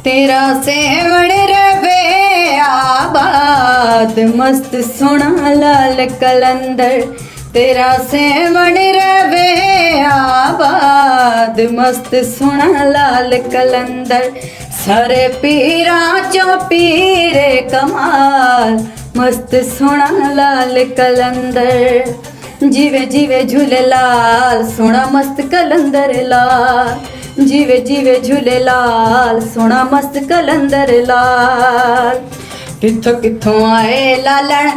तेरा सेवण रवे आबाद मस्त सोना लाल कलंदर। तेरा सेवण रवे आबाद मस्त सोना लाल कलंदर। सारे पीरा चो पीरे कमाल मस्त सोना लाल कलंदर। जीवे जीवे झूलेलाल सोना मस्त कलंदर लाल। जीवे जीवे झूलेलाल सोना मस्त कलंदर लाल। किथों किथों आए लालण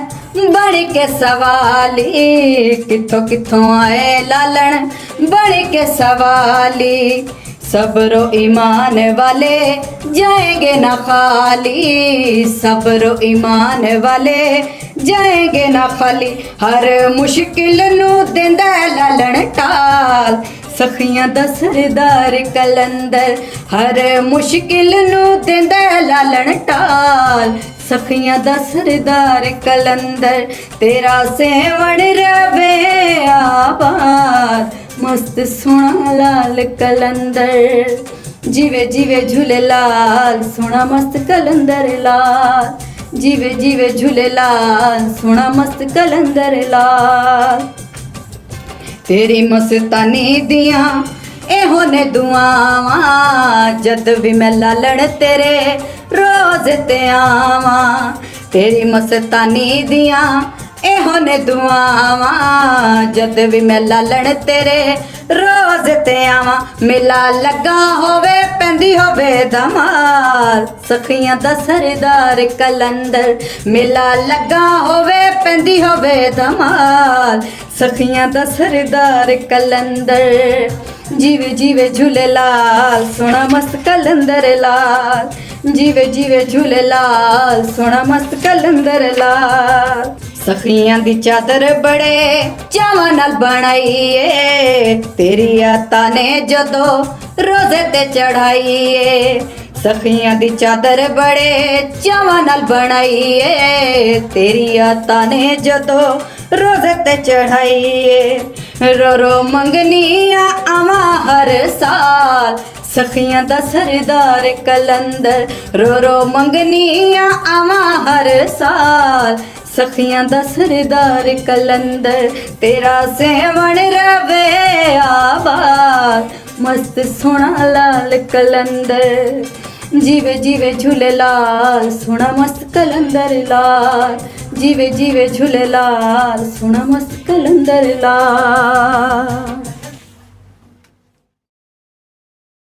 बण के सवाली। किथों किथों आए लालण बण के सवाली। सबरो ईमान वाले जाएंगे ना खाली। सबरो ईमान वाले जाएंगे ना खाली। हर मुश्किल नू देंदा लालण टाल सखियां दा सरदार कलंदर। हर मुश्किल नू देंदा लालण टाल सखियां दा सरदार कलंदर। तेरा सेवण रवे आबाद मस्त सोना लाल कलंदर। जीवे जीवे झूलेलाल सोना मस्त कलंदर लाल। जीवे जीवे झूलेलाल सोना मस्त कलंदर लाल। तेरी मस्तानी दियां एहो ने दुआवां जद भी मैं लालण तेरे रोज ते आवां। तेरी मस्तानी दियां एहो ने दुआवां जद भी मैं लालण तेरे रोज ते आवां। मेला लगा होवे पैंदी होवे धमाल सखियां दा सरदार कलंदर। मेला लगा होवे पैंदी होवे धमाल सखियां दा सरदार कलंदर। जीवे जीवे झूलेलाल सोना मस्त कलंदर लाल। जीवे जीवे झूलेलाल सोना मस्त कलंदर लाल। सखियां दी चादर बड़े चावां नाल बनाईए तेरी आता ने जदों रोजे ते चढ़ाईए। सखियां दी चादर बड़े चावां नाल बनाईए तेरी आता ने जदों रोजे ते चढ़ाईए। रो रो मंगनिया आवा हर साल सखियां दा सरदार कलंदर। रो रो मंगनिया आवा हर साल सखियां दा सरदार कलंदर। तेरा सेवण रवे आबाद मस्त सोना लाल कलंदर। जीवे जीवे झूलेलाल सोना मस्त कलंदर लाल। जीवे जीवे झूलेलाल सोना मस्त कलंदर लाल।